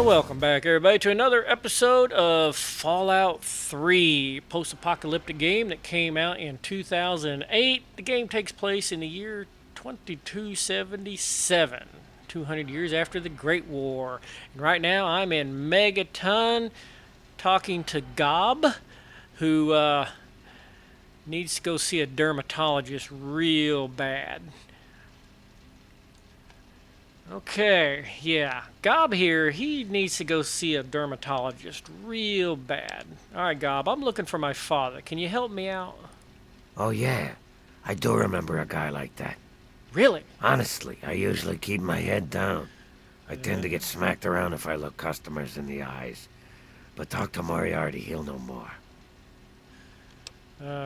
Welcome back, everybody, to another episode of Fallout 3, post-apocalyptic game that came out in 2008. The game takes place in the year 2277, 200 years after the Great War. And right now, I'm in Megaton, talking to Gob, who needs to go see a dermatologist real bad. Okay, yeah. Gob here, he needs to go see a dermatologist real bad. Alright, Gob, I'm looking for my father. Can you help me out? Oh yeah, I do remember a guy like that. Really? Honestly, I usually keep my head down. I tend to get smacked around if I look customers in the eyes. But Dr. Moriarty, he'll know more.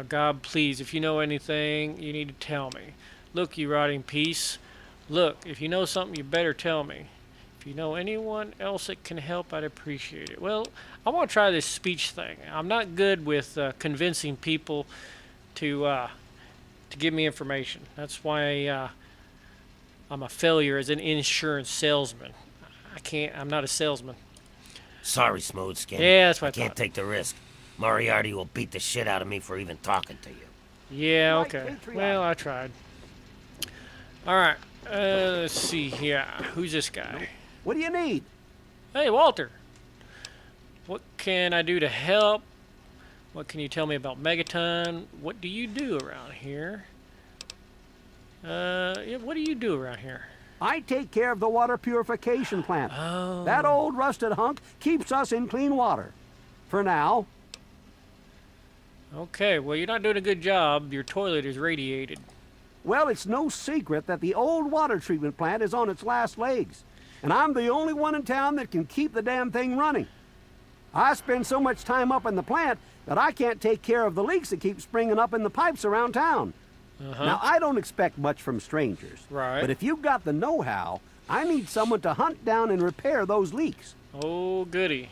Gob, please, if you know anything, you need to tell me. Look, you rotting piece. Look, if you know something, you better tell me. If you know anyone else that can help, I'd appreciate it. Well, I want to try this speech thing. I'm not good with convincing people to give me information. That's why I'm a failure as an insurance salesman. I'm not a salesman. Sorry, Smoothskin. Yeah, that's what I can't take the risk. Moriarty will beat the shit out of me for even talking to you. Yeah, okay. Well, I tried. Alright, let's see here. Who's this guy? What do you need? Hey, Walter. What can I do to help? What can you tell me about Megaton? What do you do around here? Yeah, what do you do around here? I take care of the water purification plant. Oh. That old rusted hunk keeps us in clean water. For now. Okay, well, you're not doing a good job. Your toilet is radiated. Well, it's no secret that the old water treatment plant is on its last legs. And I'm the only one in town that can keep the damn thing running. I spend so much time up in the plant that I can't take care of the leaks that keep springing up in the pipes around town. Now, I don't expect much from strangers. Right. But if you've got the know-how, I need someone to hunt down and repair those leaks. Oh, goody.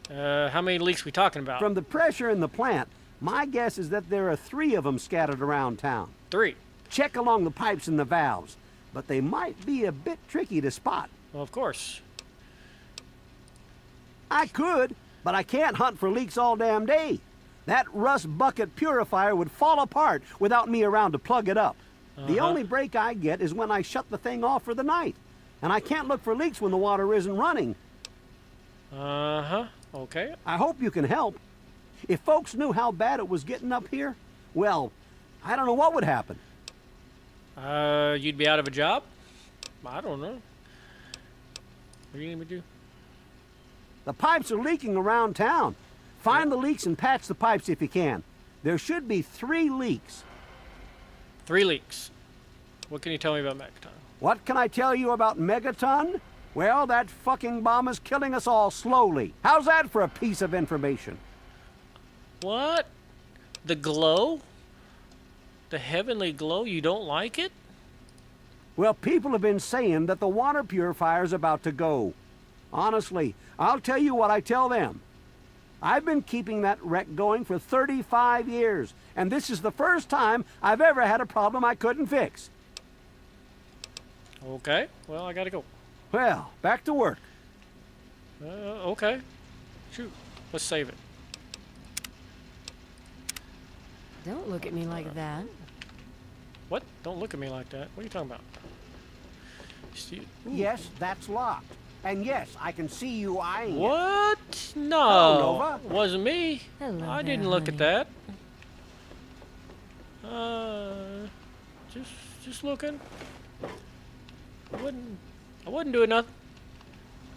How many leaks we talking about? From the pressure in the plant, my guess is that there are 3 of them scattered around town. 3. Check along the pipes and the valves, but they might be a bit tricky to spot. Well, of course. I could, but I can't hunt for leaks all damn day. That rust bucket purifier would fall apart without me around to plug it up. The only break I get is when I shut the thing off for the night, and I can't look for leaks when the water isn't running. Okay. I hope you can help. If folks knew how bad it was getting up here, well, I don't know what would happen. You'd be out of a job? I don't know. What do you need me to do? The pipes are leaking around town. Find the leaks and patch the pipes if you can. There should be 3 leaks. 3 leaks. What can you tell me about Megaton? What can I tell you about Megaton? Well, that fucking bomb is killing us all slowly. How's that for a piece of information? What? The glow? The heavenly glow? You don't like it? Well, people have been saying that the water purifier's about to go. Honestly, I'll tell you what I tell them. I've been keeping that wreck going for 35 years, and this is the first time I've ever had a problem I couldn't fix. Okay, well, I gotta go. Well, back to work. Okay. Shoot, let's save it. Don't look at me like that. What? Don't look at me like that. What are you talking about? Yes, that's locked. And yes, I can see you eyeing it. What? No. Hello, Nova. Wasn't me. Hello I there, didn't look honey. at that. Just looking. I wasn't doing nothing.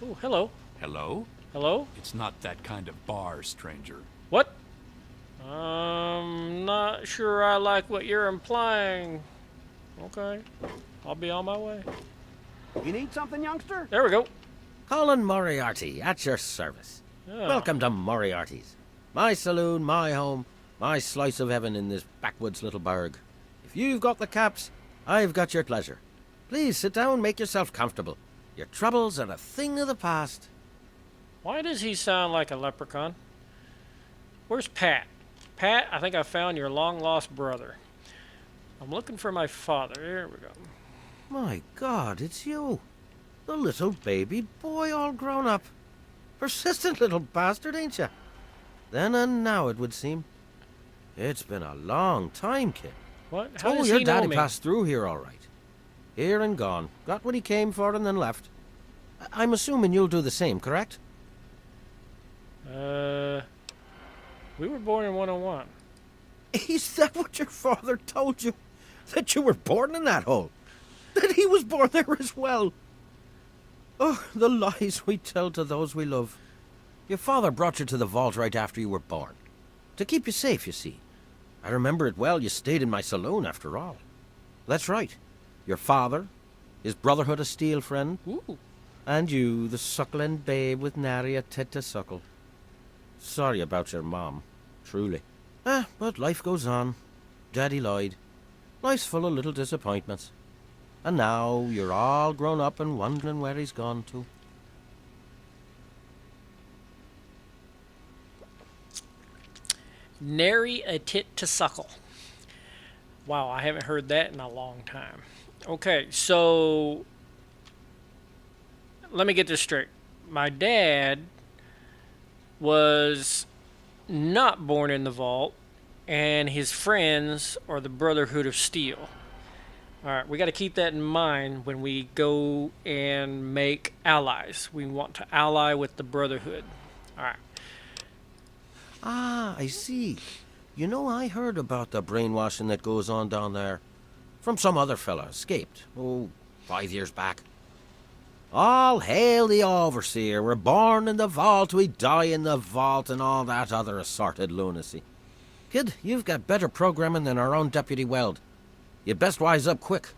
Oh, hello. Hello? Hello? It's not that kind of bar, stranger. What? I'm not sure I like what you're implying. Okay. I'll be on my way. You need something, youngster? There we go. Colin Moriarty, at your service. Yeah. Welcome to Moriarty's. My saloon, my home, my slice of heaven in this backwoods little burg. If you've got the caps, I've got your pleasure. Please sit down, make yourself comfortable. Your troubles are a thing of the past. Why does he sound like a leprechaun? Where's Pat? Pat, I think I found your long-lost brother. I'm looking for my father. Here we go. My God, it's you. The little baby boy all grown up. Persistent little bastard, ain't ya? Then and now, it would seem. It's been a long time, kid. What? How Oh, does your he know daddy me? passed through here all right. Here and gone. Got what he came for and then left. I'm assuming you'll do the same, correct? We were born in 101. Is that what your father told you? That you were born in that hole? That he was born there as well? Oh, the lies we tell to those we love. Your father brought you to the vault right after you were born. To keep you safe, you see. I remember it well. You stayed in my saloon, after all. That's right. Your father, his Brotherhood of Steel friend, Ooh. and you, the suckling babe with nary a tit to suckle. Sorry about your mom, truly. But life goes on. Daddy lied. Life's full of little disappointments. And now you're all grown up and wondering where he's gone to. Nary a tit to suckle. Wow, I haven't heard that in a long time. Okay, so let me get this straight. My dad was not born in the vault, and his friends are the Brotherhood of Steel. All right, we got to keep that in mind when we go and make allies. We want to ally with the Brotherhood. All right. Ah, I see. You know, I heard about the brainwashing that goes on down there. From some other fella, escaped. 5 years back. All hail the overseer. We're born in the vault, we die in the vault, and all that other assorted lunacy. Kid, you've got better programming than our own Deputy Weld. You'd best wise up quick.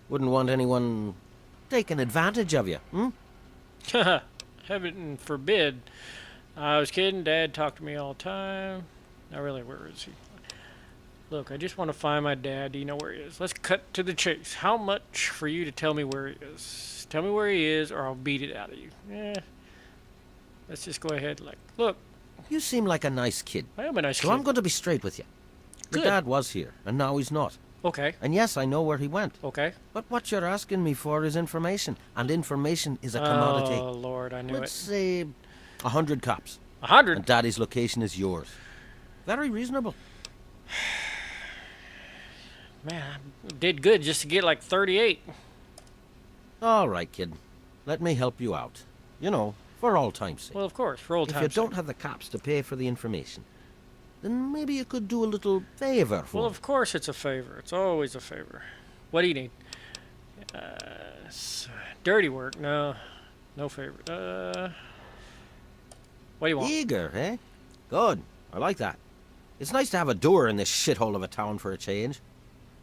Wouldn't want anyone taking advantage of you, Heaven forbid. I was kidding. Dad talked to me all the time. Not really. Where is he? Look, I just want to find my dad. Do you know where he is? Let's cut to the chase. How much for you to tell me where he is? Tell me where he is, or I'll beat it out of you. Let's just go ahead. Look, You seem like a nice kid. I am a nice So kid. I'm going to be straight with you. Your Good. dad was here, and now he's not. Okay. And yes, I know where he went. Okay. But what you're asking me for is information, and information is a commodity. Oh Lord, I knew Let's it. say 100 cops. 100. And Daddy's location is yours. Very reasonable. Man, I did good just to get like 38. All right, kid. Let me help you out. You know, for all time's sake. Well, of course, for old If you time's don't sake. have the cops to pay for the information, then maybe you could do a little favor for Well, me. of course it's a favor. It's always a favor. What do you need? Dirty work? No. No favor. What do you want? Eager, eh? Good. I like that. It's nice to have a doer in this shithole of a town for a change.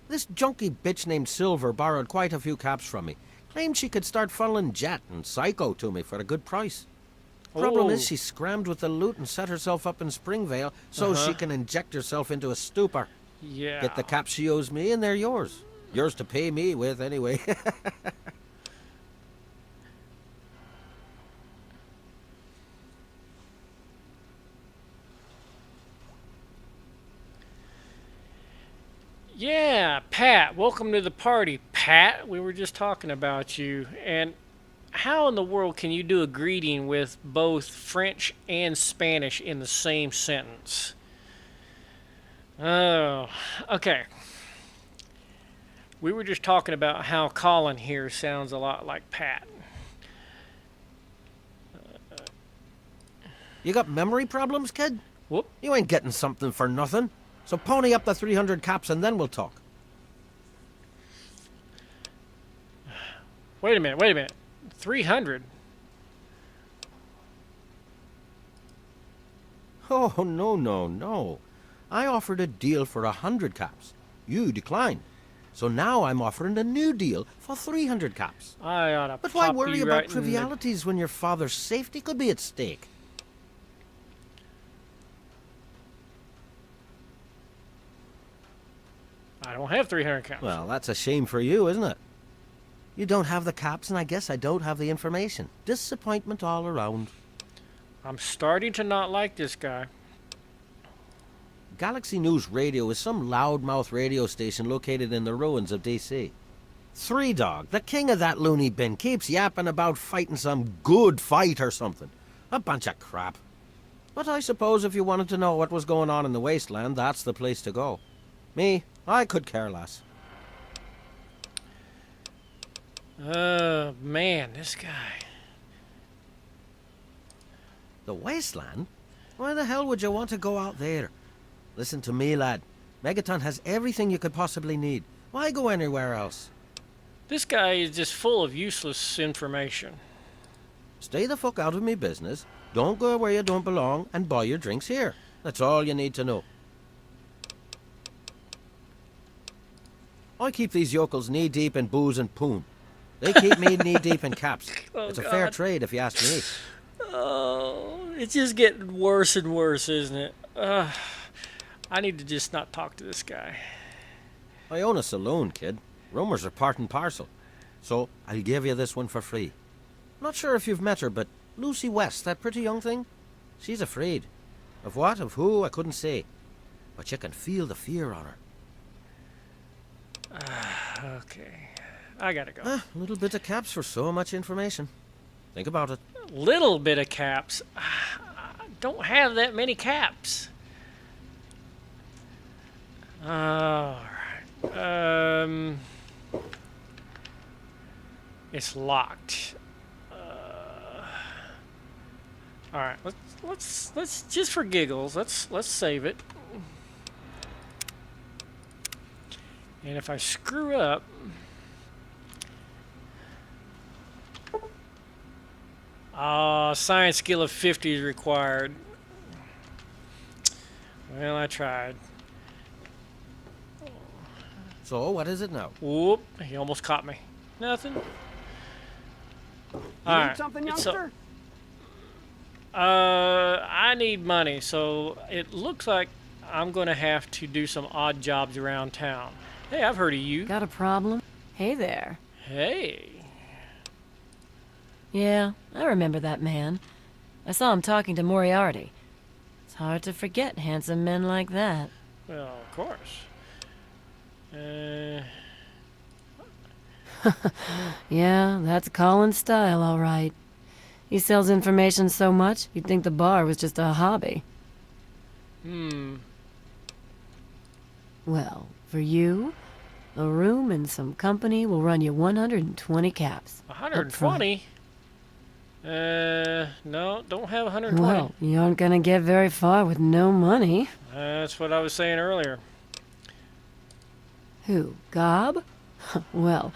This junky bitch named Silver borrowed quite a few caps from me. Claimed she could start funneling Jet and Psycho to me for a good price. Problem Oh. is she scrammed with the loot and set herself up in Springvale so she can inject herself into a stupor. Yeah. Get the caps she owes me and they're yours. Yours to pay me with, anyway. Yeah, Pat. Welcome to the party, Pat. We were just talking about you. And how in the world can you do a greeting with both French and Spanish in the same sentence? Oh, okay. We were just talking about how Colin here sounds a lot like Pat. You got memory problems, kid? Whoop. You ain't getting something for nothing. So pony up the 300 caps and then we'll talk. Wait a minute. 300? Oh, no. I offered a deal for 100 caps. You declined. So now I'm offering a new deal for 300 caps. I ought to But why pop worry you about right in the- trivialities when your father's safety could be at stake? I don't have 300 caps. Well, that's a shame for you, isn't it? You don't have the caps, and I guess I don't have the information. Disappointment all around. I'm starting to not like this guy. Galaxy News Radio is some loudmouth radio station located in the ruins of D.C. Three Dog, the king of that loony bin, keeps yapping about fighting some good fight or something. A bunch of crap. But I suppose if you wanted to know what was going on in the Wasteland, that's the place to go. Me, I could care less. Oh, man, this guy. The Wasteland? Why the hell would you want to go out there? Listen to me, lad. Megaton has everything you could possibly need. Why go anywhere else? This guy is just full of useless information. Stay the fuck out of me business, don't go where you don't belong, and buy your drinks here. That's all you need to know. I keep these yokels knee-deep in booze and poon. They keep me knee-deep in caps. Oh, it's a fair God. trade, if you ask me. Oh, it's just getting worse and worse, isn't it? I need to just not talk to this guy. I own a saloon, kid. Rumors are part and parcel. So, I'll give you this one for free. Not sure if you've met her, but Lucy West, that pretty young thing? She's afraid. Of what, of who, I couldn't say. But you can feel the fear on her. Okay, I gotta go. A little bit of caps for so much information. Think about it. Little bit of caps. I don't have that many caps. All right. It's locked. All right. Let's just for giggles. Let's save it. And if I screw up, science skill of 50 is required. Well, I tried. So, what is it now? Whoop, he almost caught me. Nothing. You Alright, need something, it's youngster? I need money, so it looks like I'm gonna have to do some odd jobs around town. Hey, I've heard of you. Got a problem? Hey there. Hey. Yeah, I remember that man. I saw him talking to Moriarty. It's hard to forget handsome men like that. Well, of course. Yeah, that's Colin's style, all right. He sells information so much, you'd think the bar was just a hobby. Well, for you, a room and some company will run you 120 caps. 120? No, don't have 120. Well, you aren't gonna get very far with no money. That's what I was saying earlier. Who, Gob? Well,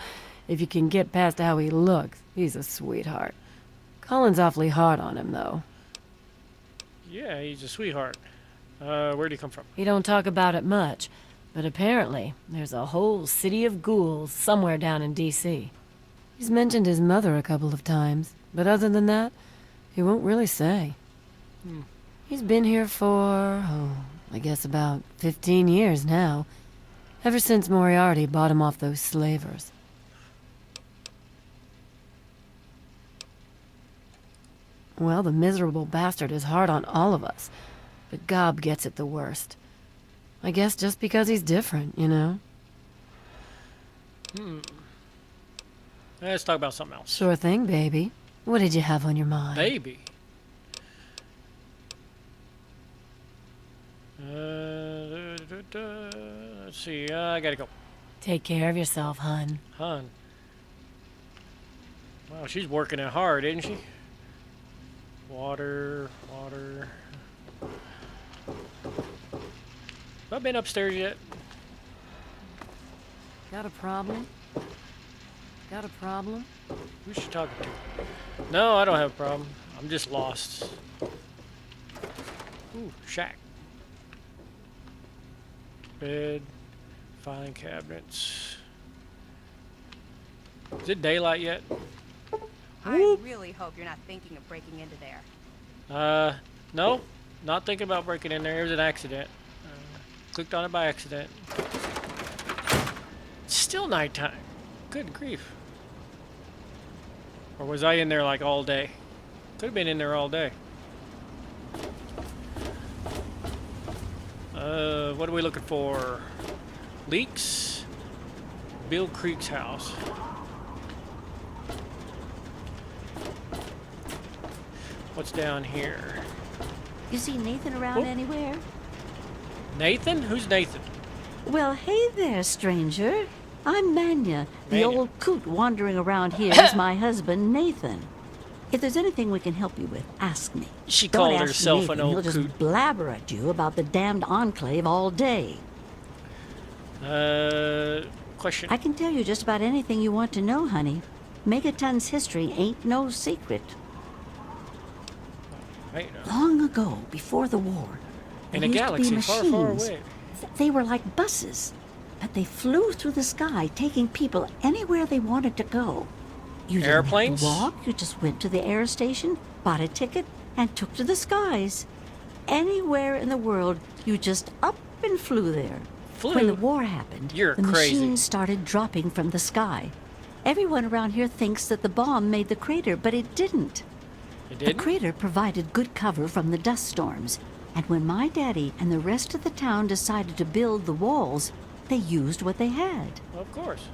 if you can get past how he looks, he's a sweetheart. Colin's awfully hard on him, though. Yeah, he's a sweetheart. Where'd he come from? He don't talk about it much, but apparently there's a whole city of ghouls somewhere down in D.C. He's mentioned his mother a couple of times, but other than that, he won't really say. He's been here for, I guess about 15 years now. Ever since Moriarty bought him off those slavers. Well, the miserable bastard is hard on all of us, but Gob gets it the worst. I guess just because he's different, you know? Let's talk about something else. Sure thing, baby. What did you have on your mind? Baby. Let's see. I gotta go. Take care of yourself, hun. Hun. Wow, she's working it hard, isn't she? Water. Have I been upstairs yet? Got a problem? Got a problem? Who's she talking to? No, I don't have a problem. I'm just lost. Ooh, shack. Bed. Filing cabinets. Is it daylight yet? I really hope you're not thinking of breaking into there. No. Not thinking about breaking in there. It was an accident. Clicked on it by accident. It's still nighttime. Good grief. Or was I in there like all day? Could have been in there all day. What are we looking for? Leaks? Bill Creek's house. What's down here? You see Nathan around Oh. anywhere? Nathan? Who's Nathan? Well, hey there, stranger. I'm Manya. The Manya. old coot wandering around here is my husband, Nathan. If there's anything we can help you with, ask me. She Don't called ask herself Nathan. an old He'll just coot. blabber at you about the damned enclave all day. Question. I can tell you just about anything you want to know, honey. Megaton's history ain't no secret. Right. Long ago, before the war, In there a used to be galaxy far, far machines. away. They were like buses, but they flew through the sky, taking people anywhere they wanted to go. You didn't Airplanes? have to walk. You just went to the air station, bought a ticket, and took to the skies. Anywhere in the world, you just up and flew there. Flew? When the war happened, You're the crazy. machines started dropping from the sky. Everyone around here thinks that the bomb made the crater, but it didn't. It The didn't? crater provided good cover from the dust storms, and when my daddy and the rest of the town decided to build the walls, they used what they had. Of course.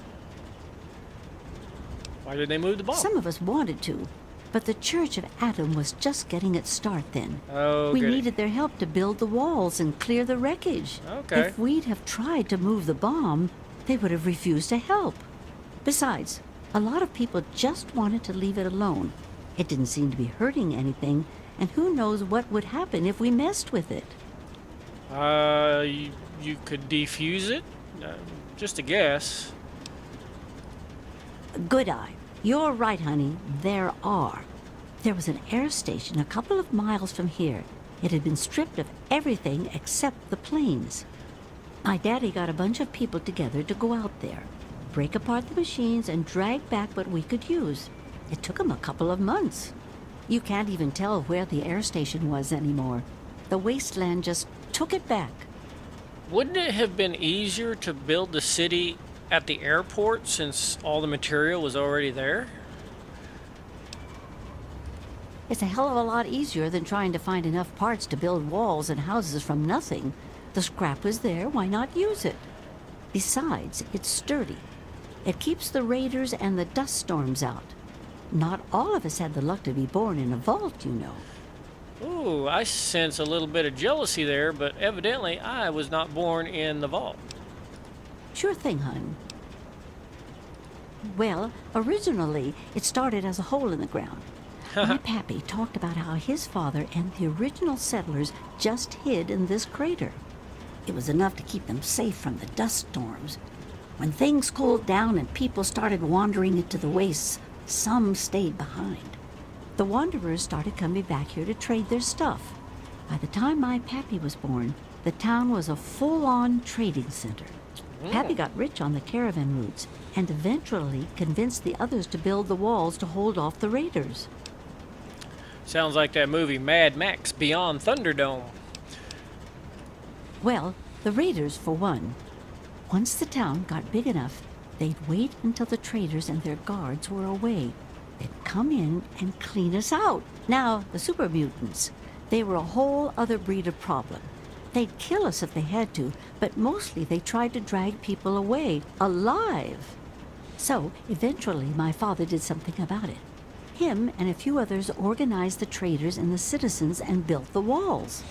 Why did they move the bomb? Some of us wanted to, but the Church of Adam was just getting its start then. Oh, We goody. needed their help to build the walls and clear the wreckage. Okay. If we'd have tried to move the bomb, they would have refused to help. Besides, a lot of people just wanted to leave it alone. It didn't seem to be hurting anything, and who knows what would happen if we messed with it. You could defuse it? Just a guess. Good eye. You're right, honey. There are. There was an air station a couple of miles from here. It had been stripped of everything except the planes. My daddy got a bunch of people together to go out there, break apart the machines, and drag back what we could use. It took him a couple of months. You can't even tell where the air station was anymore. The Wasteland just took it back. Wouldn't it have been easier to build the city at the airport since all the material was already there? It's a hell of a lot easier than trying to find enough parts to build walls and houses from nothing. The scrap was there, why not use it? Besides, it's sturdy. It keeps the raiders and the dust storms out. Not all of us had the luck to be born in a vault, you know. Ooh, I sense a little bit of jealousy there, but evidently I was not born in the vault. Sure thing, hon. Well, originally, it started as a hole in the ground. My pappy talked about how his father and the original settlers just hid in this crater. It was enough to keep them safe from the dust storms. When things cooled down and people started wandering into the wastes, some stayed behind. The wanderers started coming back here to trade their stuff. By the time my pappy was born, the town was a full-on trading center. Pappy got rich on the caravan routes and eventually convinced the others to build the walls to hold off the raiders. Sounds like that movie Mad Max Beyond Thunderdome. Well, the raiders, for one. Once the town got big enough, they'd wait until the traders and their guards were away. They'd come in and clean us out. Now, the super mutants, they were a whole other breed of problem. They'd kill us if they had to, but mostly they tried to drag people away, alive. So, eventually, my father did something about it. Him and a few others organized the traders and the citizens and built the walls.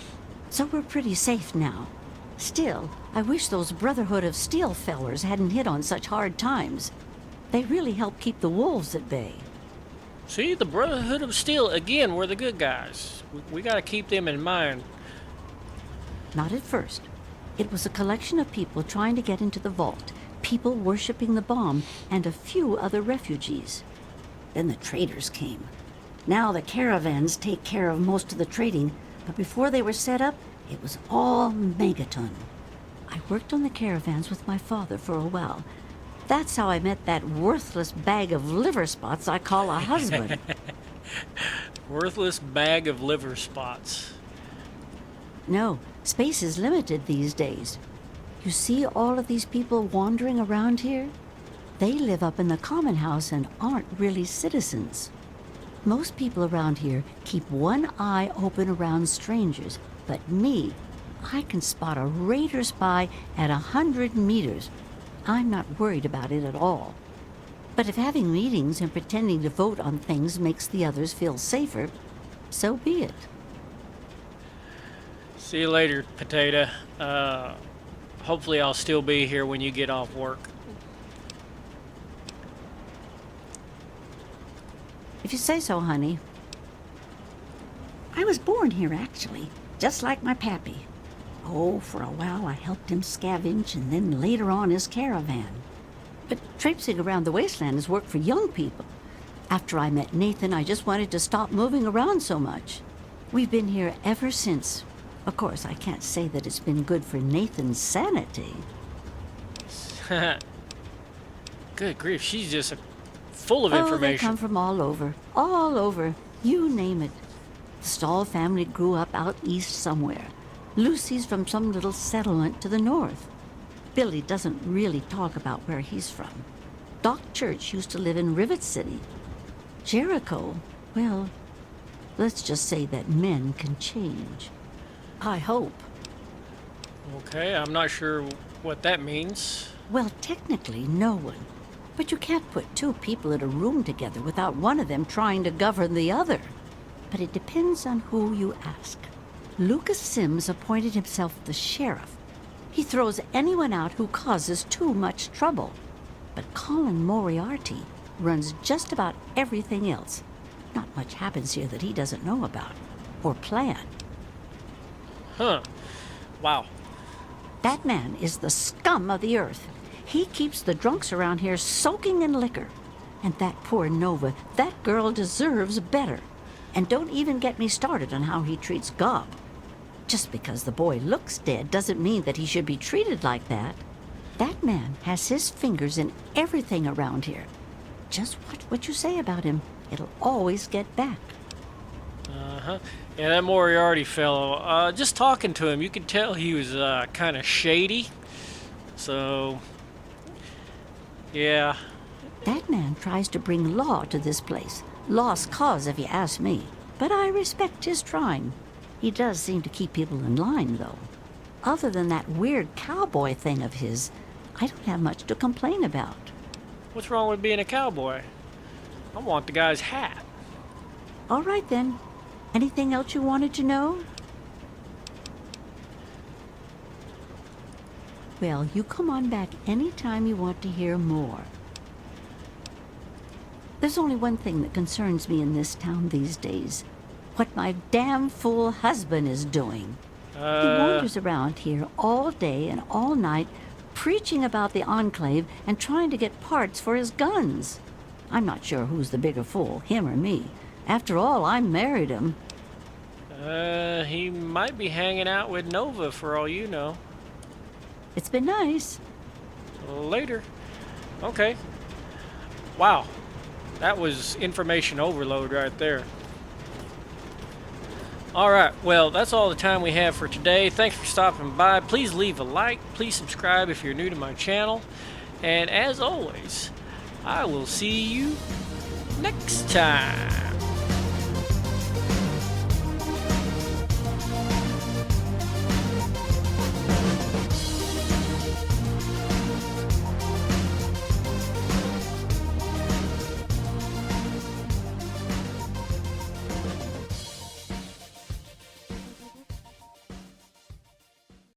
So we're pretty safe now. Still, I wish those Brotherhood of Steel fellers hadn't hit on such hard times. They really helped keep the wolves at bay. See, the Brotherhood of Steel, again, we're the good guys. We gotta keep them in mind. Not at first. It was a collection of people trying to get into the vault, people worshipping the bomb, and a few other refugees. Then the traders came. Now the caravans take care of most of the trading, but before they were set up, it was all Megaton. I worked on the caravans with my father for a while. That's how I met that worthless bag of liver spots I call a husband. Worthless bag of liver spots. No, space is limited these days. You see all of these people wandering around here? They live up in the common house and aren't really citizens. Most people around here keep one eye open around strangers, but me, I can spot a raider spy at 100 meters. I'm not worried about it at all. But if having meetings and pretending to vote on things makes the others feel safer, so be it. See you later, Potato. Hopefully I'll still be here when you get off work. If you say so, honey. I was born here, actually, just like my pappy. Oh, for a while I helped him scavenge and then later on his caravan. But traipsing around the wasteland is work for young people. After I met Nathan, I just wanted to stop moving around so much. We've been here ever since. Of course, I can't say that it's been good for Nathan's sanity. Good grief, she's just full of Oh, they information. come from all over. All over. You name it. The Stahl family grew up out east somewhere. Lucy's from some little settlement to the north. Billy doesn't really talk about where he's from. Doc Church used to live in Rivet City. Jericho, well, let's just say that men can change. I hope. Okay, I'm not sure what that means. Well, technically, no one. But you can't put two people in a room together without one of them trying to govern the other. But it depends on who you ask. Lucas Sims appointed himself the sheriff. He throws anyone out who causes too much trouble. But Colin Moriarty runs just about everything else. Not much happens here that he doesn't know about or plan. Huh. Wow. That man is the scum of the earth. He keeps the drunks around here soaking in liquor. And that poor Nova, that girl deserves better. And don't even get me started on how he treats Gob. Just because the boy looks dead doesn't mean that he should be treated like that. That man has his fingers in everything around here. Just watch what you say about him. It'll always get back. Uh-huh. Yeah, that Moriarty fellow, just talking to him, you could tell he was kind of shady. So, yeah. That man tries to bring law to this place. Lost cause, if you ask me. But I respect his trying. He does seem to keep people in line, though. Other than that weird cowboy thing of his, I don't have much to complain about. What's wrong with being a cowboy? I want the guy's hat. All right, then. Anything else you wanted to know? Well, you come on back anytime you want to hear more. There's only one thing that concerns me in this town these days. What my damn fool husband is doing. He wanders around here all day and all night, preaching about the Enclave and trying to get parts for his guns. I'm not sure who's the bigger fool, him or me. After all, I married him. He might be hanging out with Nova for all you know. It's been nice. Later. Okay. Wow. That was information overload right there. Alright, well, that's all the time we have for today. Thanks for stopping by. Please leave a like. Please subscribe if you're new to my channel. And as always, I will see you next time.